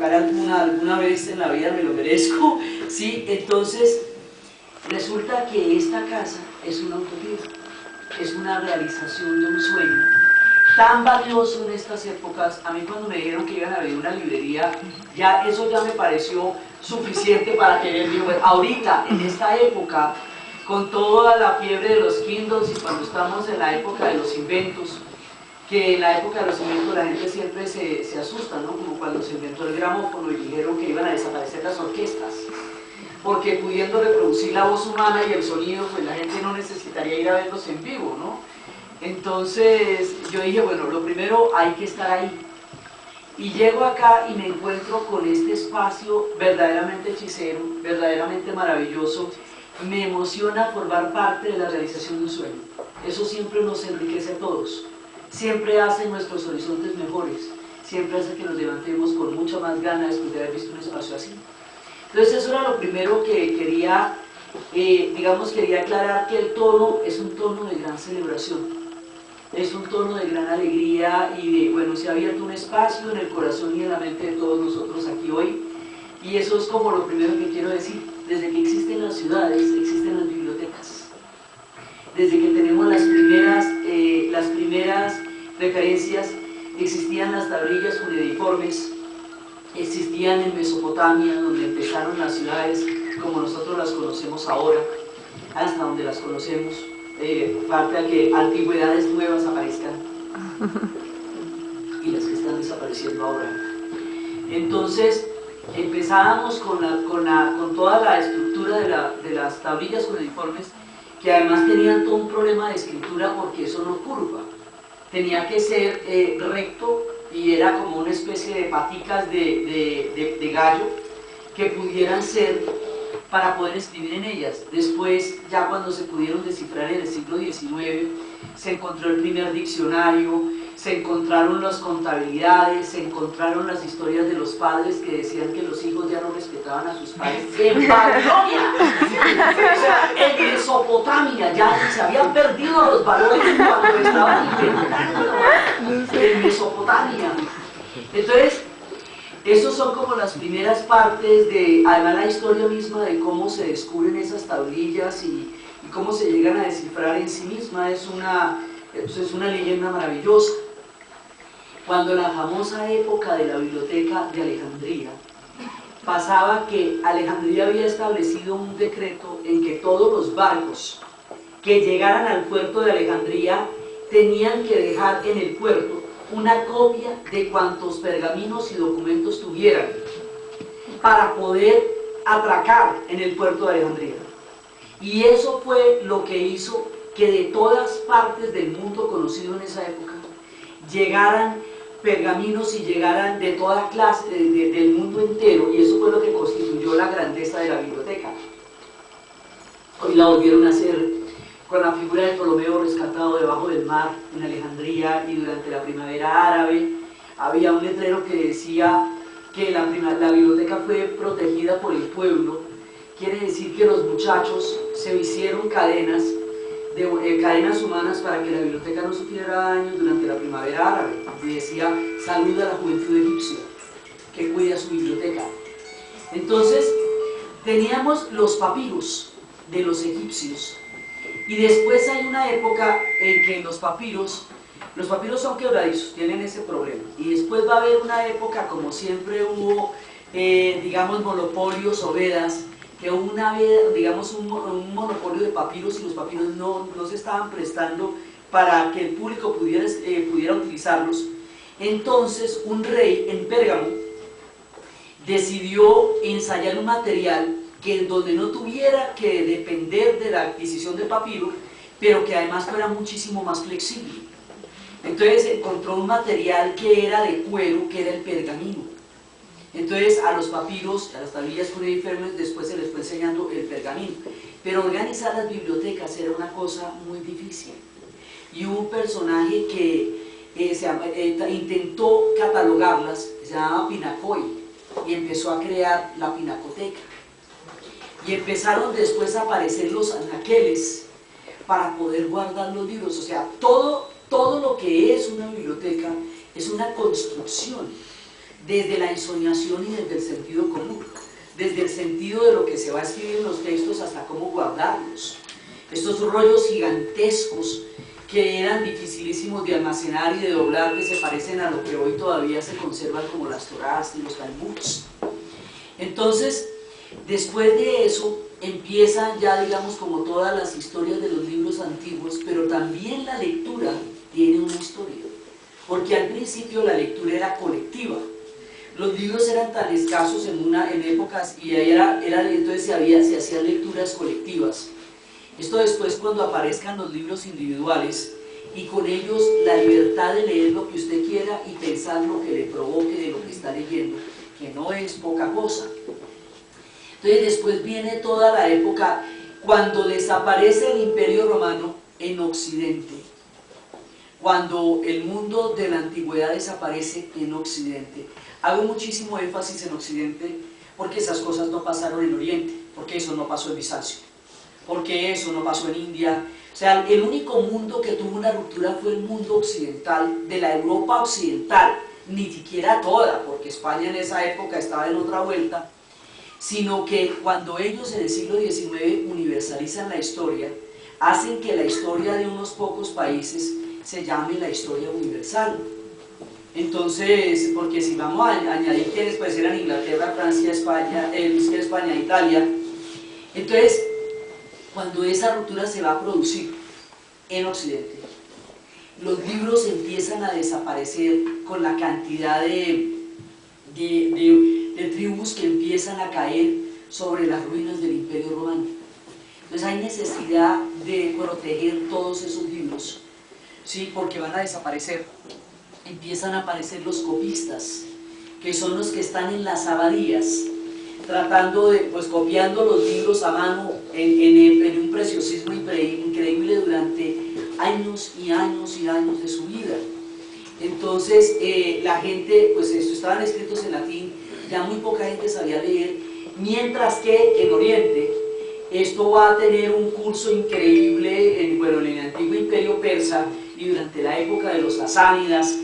equivocar alguna vez en la vida, me lo merezco, ¿sí? Entonces, resulta que esta casa es una utopía, es una realización de un sueño tan valioso en estas épocas. A mí cuando me dijeron que iban a abrir una librería, eso ya me pareció suficiente para querer vivir. Ahorita, en esta época, con toda la fiebre de los Kindles y cuando estamos en la época de los inventos, que en la época de los inventos la gente siempre se asusta, ¿no? Como cuando se inventó el gramófono y dijeron que iban a desaparecer las orquestas, porque pudiendo reproducir la voz humana y el sonido, pues la gente no necesitaría ir a verlos en vivo, ¿no? Entonces yo dije, bueno, lo primero hay que estar ahí. Y llego acá y me encuentro con este espacio verdaderamente hechicero, verdaderamente maravilloso. Me emociona formar parte de la realización de un sueño. Eso siempre nos enriquece a todos. Siempre hace nuestros horizontes mejores. Siempre hace que nos levantemos con mucha más ganas después de haber visto un espacio así. Entonces eso era lo primero que quería, quería aclarar, que el tono es un tono de gran celebración. Es un tono de gran alegría y de, bueno, se ha abierto un espacio en el corazón y en la mente de todos nosotros aquí hoy, y eso es como lo primero que quiero decir. Desde que existen las ciudades, existen las bibliotecas. Desde que tenemos las primeras referencias, existían las tablillas cuneiformes, existían en Mesopotamia, donde empezaron las ciudades como nosotros las conocemos ahora, hasta donde las conocemos. Falta que antigüedades nuevas aparezcan y las que están desapareciendo ahora. Entonces empezábamos con toda la estructura de las tablillas cuneiformes, que además tenían todo un problema de escritura porque eso no curva, tenía que ser recto, y era como una especie de paticas de gallo que pudieran ser para poder escribir en ellas. Después, ya cuando se pudieron descifrar en el siglo XIX, se encontró el primer diccionario, se encontraron las contabilidades, se encontraron las historias de los padres que decían que los hijos ya no respetaban a sus padres. ¡En Babilonia! O sea, en Mesopotamia ya se habían perdido los valores cuando estaban inventando en Mesopotamia. Entonces, esos son como las primeras partes de, además la historia misma de cómo se descubren esas tablillas y cómo se llegan a descifrar en sí misma, es una leyenda maravillosa. Cuando la famosa época de la biblioteca de Alejandría, pasaba que Alejandría había establecido un decreto en que todos los barcos que llegaran al puerto de Alejandría tenían que dejar en el puerto una copia de cuantos pergaminos y documentos tuvieran para poder atracar en el puerto de Alejandría. Y eso fue lo que hizo que de todas partes del mundo conocido en esa época llegaran pergaminos y llegaran de toda clase, del mundo entero, y eso fue lo que constituyó la grandeza de la biblioteca. Hoy la volvieron a hacer con la figura de Ptolomeo rescatado debajo del mar en Alejandría, y durante la primavera árabe había un letrero que decía que la biblioteca fue protegida por el pueblo. Quiere decir que los muchachos se hicieron cadenas humanas para que la biblioteca no sufriera daños durante la primavera árabe, y decía: saluda a la juventud egipcia que cuida su biblioteca. Entonces teníamos los papiros de los egipcios, y después hay una época en que los papiros son quebradizos, tienen ese problema, y después va a haber una época, como siempre hubo, digamos, monopolios o vedas, que hubo una vez, digamos, un monopolio de papiros, y los papiros no se estaban prestando para que el público pudiera utilizarlos. Entonces un rey en Pérgamo decidió ensayar un material donde no tuviera que depender de la adquisición de papiro, pero que además fuera muchísimo más flexible. Entonces encontró un material que era de cuero, que era el pergamino. Entonces a los papiros, a las tablillas cuneiformes, después se les fue enseñando el pergamino. Pero organizar las bibliotecas era una cosa muy difícil. Y hubo un personaje que intentó catalogarlas, se llamaba Pinacoy, y empezó a crear la pinacoteca. Y empezaron después a aparecer los anaqueles para poder guardar los libros. O sea, todo lo que es una biblioteca es una construcción. desde la ensoñación y desde el sentido común, desde el sentido de lo que se va a escribir en los textos hasta cómo guardarlos. Estos rollos gigantescos que eran dificilísimos de almacenar y de doblar, que se parecen a lo que hoy todavía se conservan como las Torás y los Talmuds. Entonces, después de eso, empiezan ya, digamos, como todas las historias de los libros antiguos, pero también la lectura tiene una historia, porque al principio la lectura era colectiva. Los libros eran tan escasos en épocas, y entonces se hacían lecturas colectivas. Esto después, cuando aparezcan los libros individuales, y con ellos la libertad de leer lo que usted quiera y pensar lo que le provoque de lo que está leyendo, que no es poca cosa. Entonces después viene toda la época cuando desaparece el Imperio Romano en Occidente, cuando el mundo de la antigüedad desaparece en Occidente. Hago muchísimo énfasis en Occidente porque esas cosas no pasaron en Oriente, porque eso no pasó en Bizancio, porque eso no pasó en India. O sea, el único mundo que tuvo una ruptura fue el mundo occidental, de la Europa occidental, ni siquiera toda, porque España en esa época estaba en otra vuelta, sino que cuando ellos en el siglo XIX universalizan la historia, hacen que la historia de unos pocos países se llame la historia universal. Entonces, porque si vamos a añadir que después eran Inglaterra, Francia, España, Italia, entonces, cuando esa ruptura se va a producir en Occidente, los libros empiezan a desaparecer con la cantidad de tribus que empiezan a caer sobre las ruinas del Imperio Romano. Entonces hay necesidad de proteger todos esos libros, ¿sí? Porque van a desaparecer. Empiezan a aparecer los copistas, que son los que están en las abadías, tratando de, pues copiando los libros a mano en un preciosismo increíble durante años y años y años de su vida. Entonces la gente, pues estaban escritos en latín, ya muy poca gente sabía leer, mientras que en Oriente esto va a tener un curso increíble en el antiguo imperio persa y durante la época de los sasánidas.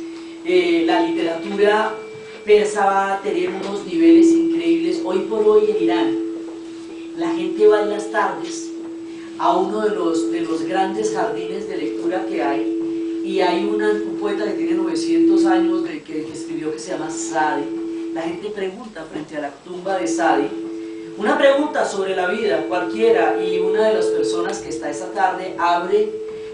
La literatura persa va a tener unos niveles increíbles. Hoy por hoy en Irán la gente va en las tardes a uno de los grandes jardines de lectura que hay, y hay un poeta que tiene 900 años que escribió, que se llama Sadi. La gente pregunta frente a la tumba de Sadi una pregunta sobre la vida cualquiera, y una de las personas que está esa tarde abre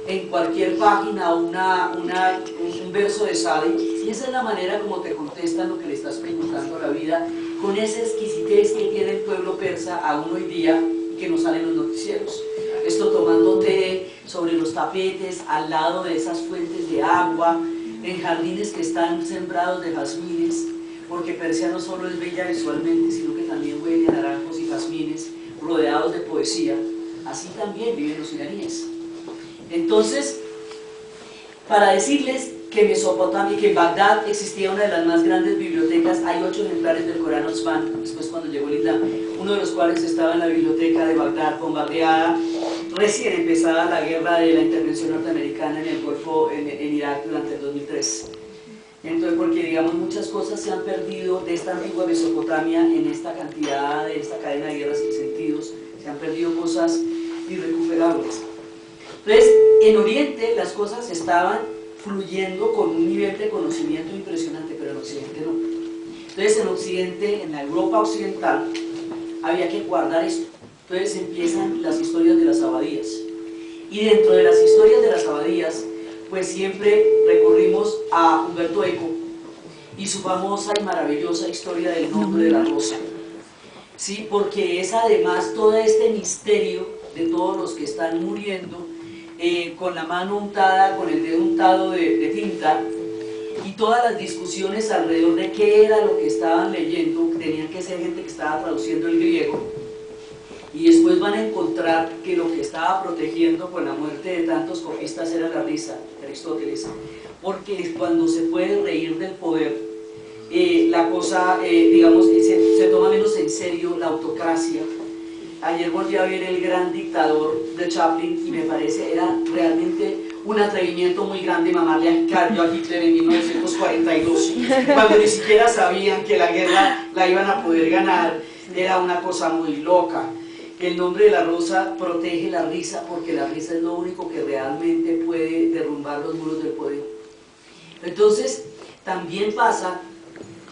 en cualquier página un verso de Sadi, y esa es la manera como te contestan lo que le estás preguntando a la vida, con esa exquisitez que tiene el pueblo persa aún hoy día y que no sale en los noticieros. Esto tomando té sobre los tapetes, al lado de esas fuentes de agua, en jardines que están sembrados de jazmines, porque Persia no solo es bella visualmente, sino que también huele a naranjos y jazmines, rodeados de poesía. Así también viven los iraníes. Entonces, para decirles que Mesopotamia, que en Bagdad existía una de las más grandes bibliotecas, hay 8 ejemplares del Corán Osman, después cuando llegó el Islam, uno de los cuales estaba en la biblioteca de Bagdad, bombardeada, recién empezada la guerra de la intervención norteamericana en el Golfo, en Irak durante el 2003. Entonces, porque digamos muchas cosas se han perdido de esta antigua Mesopotamia en esta cantidad, de esta cadena de guerras sin sentidos, se han perdido cosas irrecuperables. Entonces, en Oriente las cosas estaban fluyendo con un nivel de conocimiento impresionante, pero en Occidente no. Entonces, en Occidente, en la Europa occidental, había que guardar esto. Entonces empiezan las historias de las abadías. Y dentro de las historias de las abadías, pues siempre recurrimos a Humberto Eco y su famosa y maravillosa historia del nombre de la rosa. Sí, porque es además todo este misterio de todos los que están muriendo, con la mano untada, con el dedo untado de tinta, y todas las discusiones alrededor de qué era lo que estaban leyendo. Tenían que ser gente que estaba traduciendo el griego, y después van a encontrar que lo que estaba protegiendo con la muerte de tantos copistas era la risa, Aristóteles, porque cuando se puede reír del poder, la cosa, digamos, se toma menos en serio la autocracia. Ayer volví a ver El gran dictador de Chaplin y me parece, era realmente un atrevimiento muy grande mamarle a Carlo a Hitler en 1942, cuando ni siquiera sabían que la guerra la iban a poder ganar. Era una cosa muy loca. El nombre de la rosa protege la risa, porque la risa es lo único que realmente puede derrumbar los muros del poder. Entonces, también pasa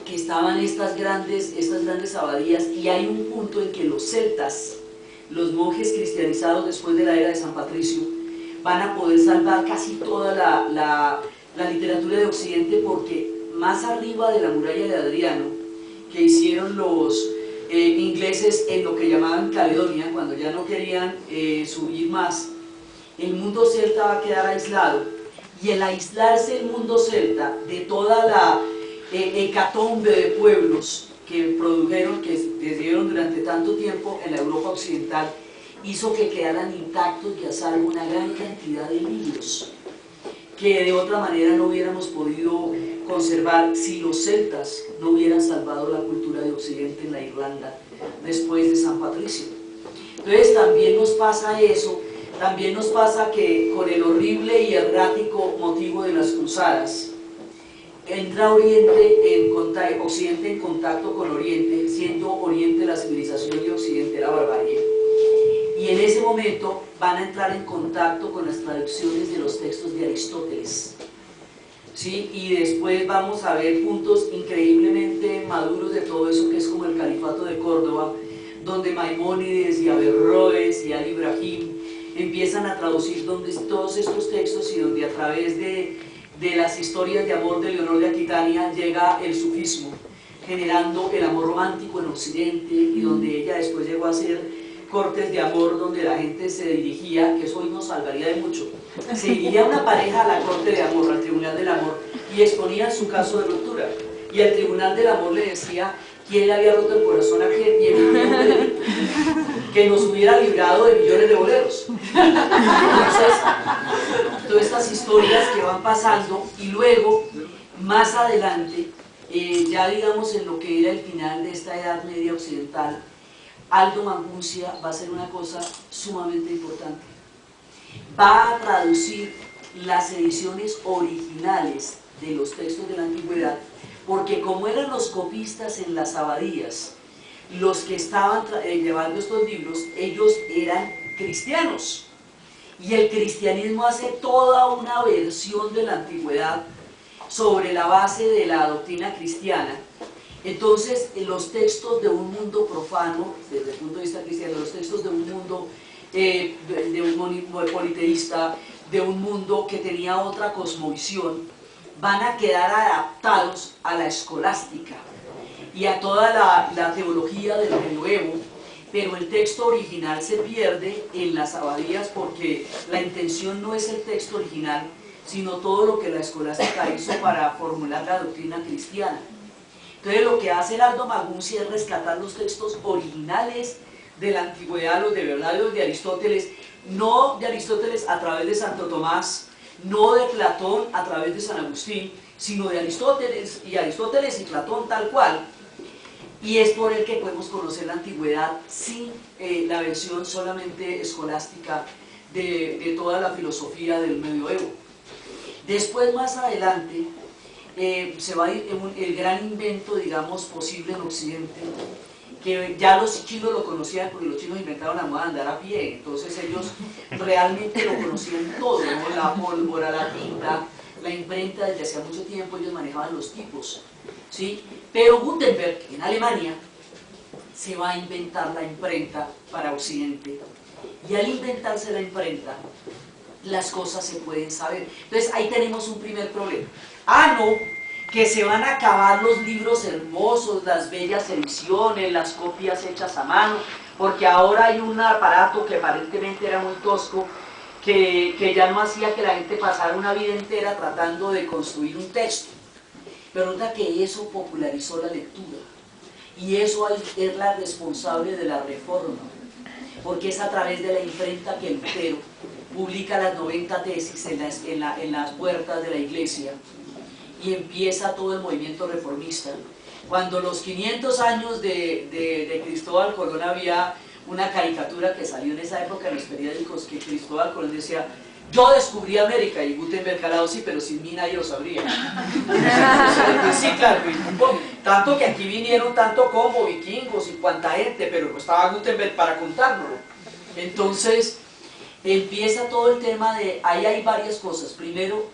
que estaban estas grandes abadías, y hay un punto en que los celtas, los monjes cristianizados después de la era de San Patricio, van a poder salvar casi toda la literatura de Occidente, porque más arriba de la muralla de Adriano, que hicieron los ingleses en lo que llamaban Caledonia, cuando ya no querían subir más, el mundo celta va a quedar aislado, y el aislarse el mundo celta de toda la hecatombe de pueblos que produjeron, que se dieron durante tanto tiempo en la Europa occidental, hizo que quedaran intactos y a salvo una gran cantidad de libros que de otra manera no hubiéramos podido conservar si los celtas no hubieran salvado la cultura de Occidente en la Irlanda después de San Patricio. Entonces también nos pasa eso, también nos pasa que con el horrible y errático motivo de las cruzadas, entra Occidente en contacto con Oriente, siendo Oriente la civilización y Occidente la barbarie. Y en ese momento van a entrar en contacto con las traducciones de los textos de Aristóteles, ¿sí? Y después vamos a ver puntos increíblemente maduros de todo eso, que es como el Califato de Córdoba, donde Maimónides y Averroes y Ali Ibrahim empiezan a traducir todos estos textos, y donde a través de las historias de amor de Leonor de Aquitania llega el sufismo, generando el amor romántico en Occidente, y donde ella después llegó a ser cortes de amor, donde la gente se dirigía, que eso hoy nos salvaría de mucho, se dirigía una pareja a la corte de amor, al tribunal del amor, y exponía su caso de ruptura, y el tribunal del amor le decía quién le había roto el corazón a quién, y el que nos hubiera librado de millones de boleros. Entonces, todas estas historias que van pasando, y luego, más adelante, ya digamos en lo que era el final de esta Edad Media occidental, Aldo Manguncia va a hacer una cosa sumamente importante. Va a traducir las ediciones originales de los textos de la antigüedad, porque como eran los copistas en las abadías los que estaban llevando estos libros, ellos eran cristianos, y el cristianismo hace toda una versión de la antigüedad sobre la base de la doctrina cristiana. Entonces, los textos de un mundo profano, desde el punto de vista cristiano, los textos de un mundo de un politeísta, de un mundo que tenía otra cosmovisión, van a quedar adaptados a la escolástica y a toda la teología del medioevo, pero el texto original se pierde en las abadías, porque la intención no es el texto original, sino todo lo que la escolástica hizo para formular la doctrina cristiana. Entonces lo que hace el Aldo Manguncia es rescatar los textos originales de la antigüedad, los de verdad, los de Aristóteles, no de Aristóteles a través de Santo Tomás, no de Platón a través de San Agustín, sino de Aristóteles y Platón tal cual. Y es por él que podemos conocer la antigüedad sin la versión solamente escolástica de toda la filosofía del medioevo. Después, más adelante, se va a ir el gran invento, digamos, posible en Occidente, que ya los chinos lo conocían, porque los chinos inventaron la moda de andar a pie, entonces ellos realmente lo conocían todo, ¿no? La pólvora, la tinta, la imprenta, desde hace mucho tiempo ellos manejaban los tipos, ¿sí? Pero Gutenberg, en Alemania, se va a inventar la imprenta para Occidente, y al inventarse la imprenta, las cosas se pueden saber. Entonces ahí tenemos un primer problema. Ah, no, que se van a acabar los libros hermosos, las bellas ediciones, las copias hechas a mano, porque ahora hay un aparato que aparentemente era muy tosco, que ya no hacía que la gente pasara una vida entera tratando de construir un texto. Pero nota que eso popularizó la lectura, y eso es la responsable de la reforma, porque es a través de la imprenta que Lutero publica las 90 tesis en las puertas de la iglesia, y empieza todo el movimiento reformista. Cuando los 500 años de Cristóbal Colón, había una caricatura que salió en esa época en los periódicos, que Cristóbal Colón decía: Yo descubrí América y Gutenberg al lado, sí, pero sin mí nadie lo sabría. Sí, claro, tanto que aquí vinieron tanto como vikingos y cuanta gente, pero no estaba Gutenberg para contarlo. Entonces empieza todo el tema de, ahí hay varias cosas. Primero,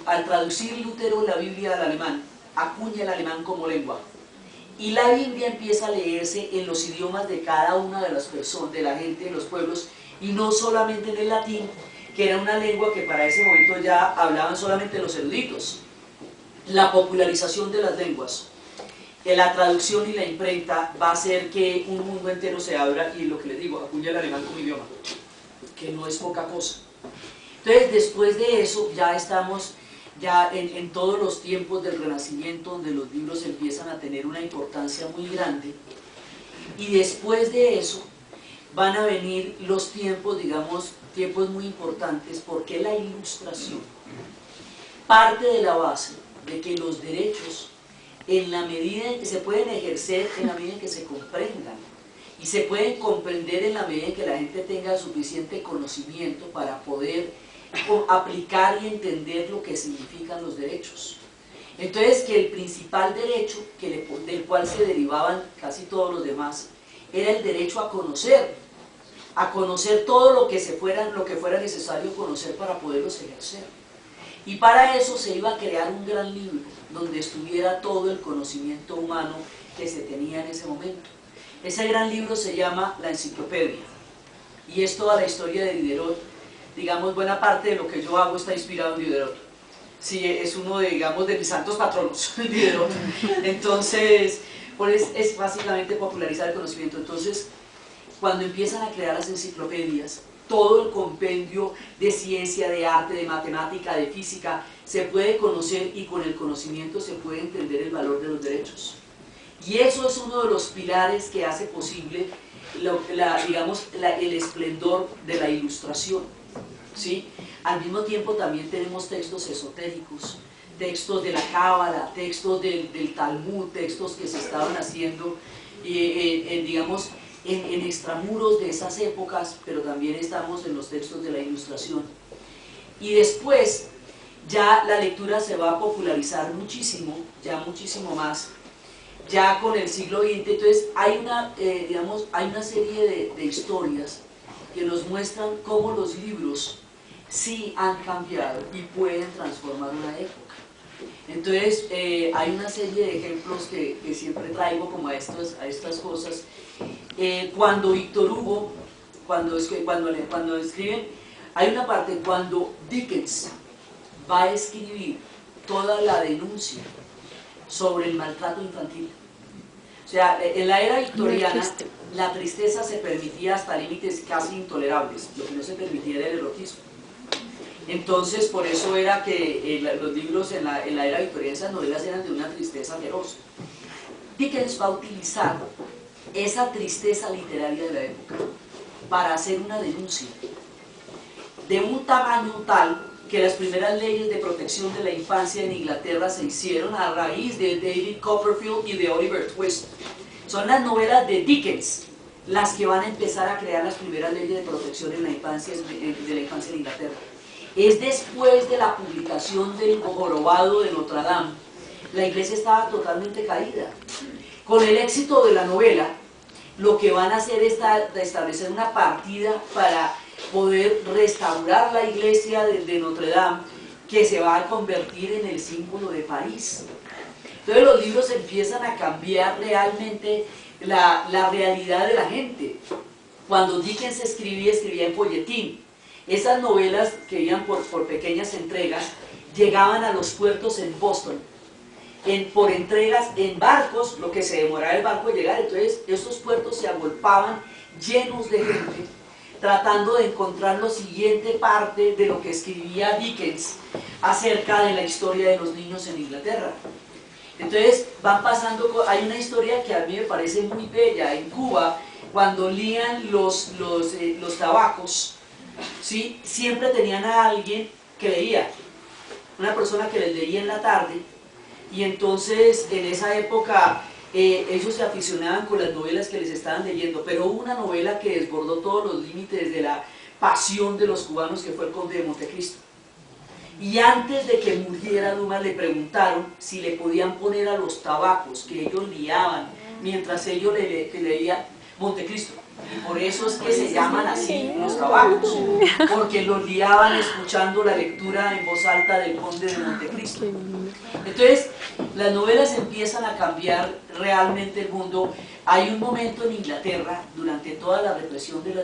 al traducir Lutero la Biblia al alemán, acuña el alemán como lengua. Y la Biblia empieza a leerse en los idiomas de cada una de las personas, de la gente, de los pueblos, y no solamente en el latín, que era una lengua que para ese momento ya hablaban solamente los eruditos. La popularización de las lenguas, la traducción y la imprenta va a hacer que un mundo entero se abra, y lo que les digo, acuña el alemán como idioma, que no es poca cosa. Entonces, después de eso, ya estamos en todos los tiempos del Renacimiento, donde los libros empiezan a tener una importancia muy grande, y después de eso van a venir los tiempos, digamos, tiempos muy importantes, porque la Ilustración parte de la base de que los derechos, en la medida en que se pueden ejercer, en la medida en que se comprendan, y se pueden comprender en la medida en que la gente tenga suficiente conocimiento para poder aplicar y entender lo que significan los derechos. Entonces, que el principal derecho del cual se derivaban casi todos los demás era el derecho a conocer todo lo que fuera necesario conocer para poderlos ejercer. Y para eso se iba a crear un gran libro donde estuviera todo el conocimiento humano que se tenía en ese momento. Ese gran libro se llama La Enciclopedia, y es toda la historia de Diderot. Digamos, buena parte de lo que yo hago está inspirado en Diderot. Sí, es uno de, digamos, de mis santos patronos, Diderot. Entonces, pues es básicamente popularizar el conocimiento. Entonces, cuando empiezan a crear las enciclopedias, todo el compendio de ciencia, de arte, de matemática, de física, se puede conocer, y con el conocimiento se puede entender el valor de los derechos. Y eso es uno de los pilares que hace posible, el esplendor de la Ilustración, ¿sí? Al mismo tiempo también tenemos textos esotéricos, textos de la Cábala, textos del Talmud, textos que se estaban haciendo, digamos, en extramuros de esas épocas, pero también estamos en los textos de la Ilustración. Y después ya la lectura se va a popularizar muchísimo, ya muchísimo más, ya con el siglo XX. Entonces hay una serie de historias que nos muestran cómo los libros sí han cambiado y pueden transformar una época. Entonces hay una serie de ejemplos que siempre traigo como a estas cosas. Cuando Víctor Hugo, cuando escriben, hay una parte cuando Dickens va a escribir toda la denuncia sobre el maltrato infantil. O sea, en la era victoriana la tristeza se permitía hasta límites casi intolerables, lo que no se permitía era el erotismo. Entonces, por eso era que los libros en la era victoriana, esas novelas eran de una tristeza feroz. Dickens va a utilizar esa tristeza literaria de la época para hacer una denuncia de un tamaño tal que las primeras leyes de protección de la infancia en Inglaterra se hicieron a raíz de David Copperfield y de Oliver Twist. Son las novelas de Dickens las que van a empezar a crear las primeras leyes de protección de la infancia en Inglaterra. Es después de la publicación del Jorobado de Notre Dame. La iglesia estaba totalmente caída. Con el éxito de la novela, lo que van a hacer es establecer una partida para poder restaurar la iglesia de Notre Dame, que se va a convertir en el símbolo de París. Entonces los libros empiezan a cambiar realmente la realidad de la gente. Cuando Dickens escribía en folletín. Esas novelas que iban por pequeñas entregas llegaban a los puertos en Boston, por entregas en barcos, lo que se demoraba el barco en llegar. Entonces esos puertos se agolpaban llenos de gente tratando de encontrar la siguiente parte de lo que escribía Dickens acerca de la historia de los niños en Inglaterra. Entonces van pasando, hay una historia que a mí me parece muy bella. En Cuba, cuando lían los tabacos, ¿sí? Siempre tenían a alguien que leía, una persona que les leía en la tarde. Y entonces en esa época ellos se aficionaban con las novelas que les estaban leyendo, pero hubo una novela que desbordó todos los límites de la pasión de los cubanos, que fue el Conde de Montecristo. Y antes de que muriera Dumas le preguntaron si le podían poner a los tabacos que ellos liaban mientras ellos leían Montecristo. Y por eso es que se llaman así los tabacos, porque los liaban escuchando la lectura en voz alta del Conde de Montecristo. Entonces, las novelas empiezan a cambiar realmente el mundo. Hay un momento en Inglaterra, durante toda la represión de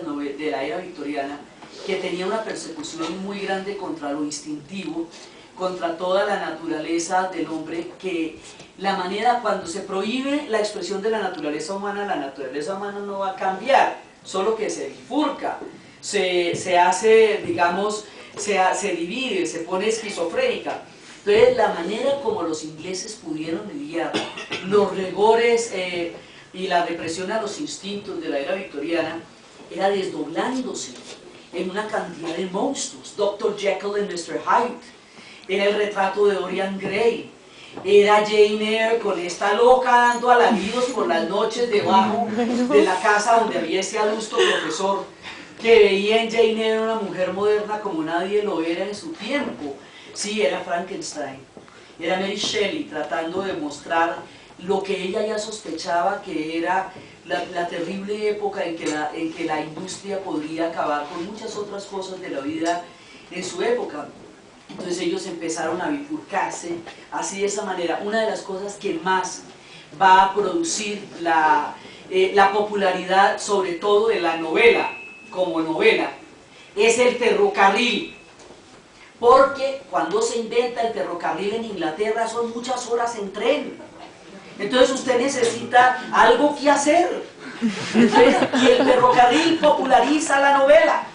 la era victoriana, que tenía una persecución muy grande contra lo instintivo, contra toda la naturaleza del hombre, que la manera, cuando se prohíbe la expresión de la naturaleza humana no va a cambiar, solo que se bifurca, se hace, digamos, se divide, se pone esquizofrénica. Entonces, la manera como los ingleses pudieron lidiar los rigores y la represión a los instintos de la era victoriana era desdoblándose en una cantidad de monstruos. Dr. Jekyll y Mr. Hyde, era el retrato de Dorian Gray, era Jane Eyre con esta loca dando alaridos por las noches debajo de la casa donde había ese adusto profesor que veía en Jane Eyre una mujer moderna como nadie lo era en su tiempo. Sí, era Frankenstein, era Mary Shelley tratando de mostrar lo que ella ya sospechaba, que era la terrible época en que la industria podría acabar con muchas otras cosas de la vida en su época. Entonces ellos empezaron a bifurcarse así, de esa manera. Una de las cosas que más va a producir la popularidad, sobre todo de la novela, como novela, es el ferrocarril. Porque cuando se inventa el ferrocarril en Inglaterra son muchas horas en tren. Entonces usted necesita algo que hacer. Entonces, y el ferrocarril populariza la novela.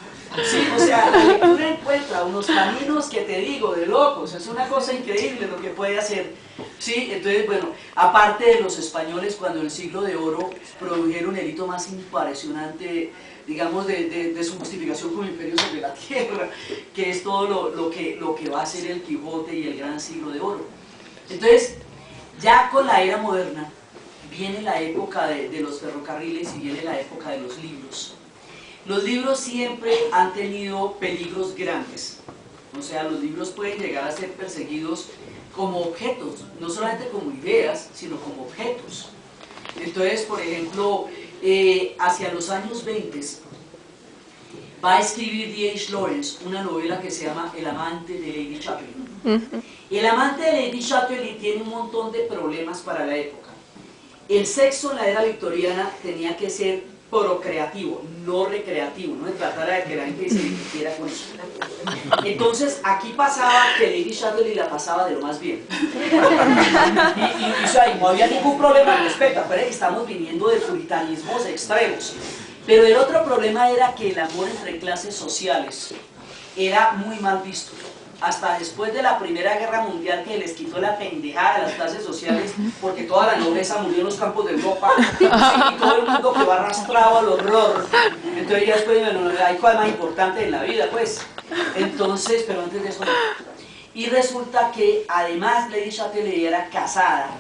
Sí, o sea, la lectura encuentra unos caminos que te digo, de locos, es una cosa increíble lo que puede hacer. Sí, entonces, bueno, aparte de los españoles, cuando en el siglo de oro produjeron el hito más impresionante, digamos, de su justificación como imperio sobre la tierra, que es todo lo que va a ser el Quijote y el gran siglo de oro. Entonces, ya con la era moderna, viene la época de los ferrocarriles y viene la época de los libros. Los libros siempre han tenido peligros grandes, o sea, los libros pueden llegar a ser perseguidos como objetos, no solamente como ideas, sino como objetos. Entonces, por ejemplo, hacia los años 20 va a escribir D.H. Lawrence una novela que se llama El amante de Lady Chatterley. El amante de Lady Chatterley tiene un montón de problemas para la época. El sexo en la era victoriana tenía que ser procreativo, no recreativo, no se tratara de que la gente se divirtiera con eso. Entonces aquí pasaba que Lady Chatterley la pasaba de lo más bien. Y no había ningún problema al respecto, pero estamos viniendo de puritanismos extremos. Pero el otro problema era que el amor entre clases sociales era muy mal visto. Hasta después de la Primera Guerra Mundial, que les quitó la pendejada a las clases sociales, porque toda la nobleza murió en los campos de Europa, y todo el mundo quedó arrastrado al horror. Entonces ya después, bueno, hay cosas más importantes en la vida, pues. Entonces, pero antes de eso... Y resulta que, además, Lady Chatterley era casada,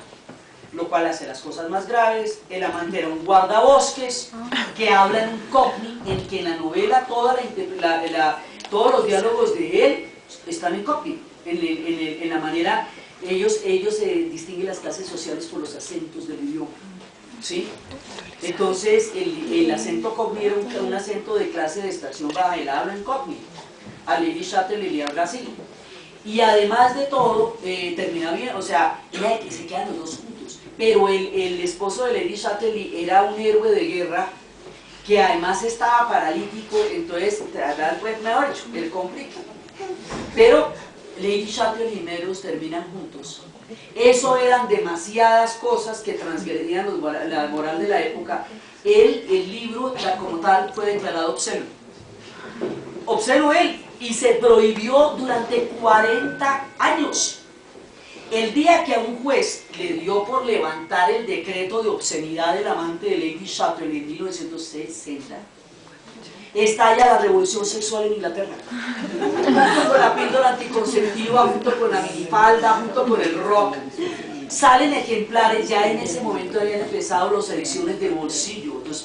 lo cual hace las cosas más graves. El amante era un guardabosques, que habla en un cockney, en que en la novela todos los diálogos de él están en cockney, en la manera, ellos distinguen las clases sociales por los acentos del idioma, ¿sí? Entonces el acento cockney era un acento de clase de extracción baja, él habla en cockney, a Lady Chatterley le habla así, y además de todo, termina bien, o sea, se quedan los dos juntos, pero el esposo de Lady Chatterley era un héroe de guerra, que además estaba paralítico, entonces, mejor dicho, él complica. Pero Lady Chatterley y Meadows terminan juntos. Eso eran demasiadas cosas que transgredían la moral de la época. El libro como tal fue declarado obsceno. Obsceno él, y se prohibió durante 40 años. El día que a un juez le dio por levantar el decreto de obscenidad del amante de Lady Chatterley en 1960, estalla la revolución sexual en Inglaterra. Junto con la píldora anticonceptiva, junto con la minifalda, junto con el rock, salen ejemplares. Ya en ese momento habían empezado las ediciones de bolsillo, los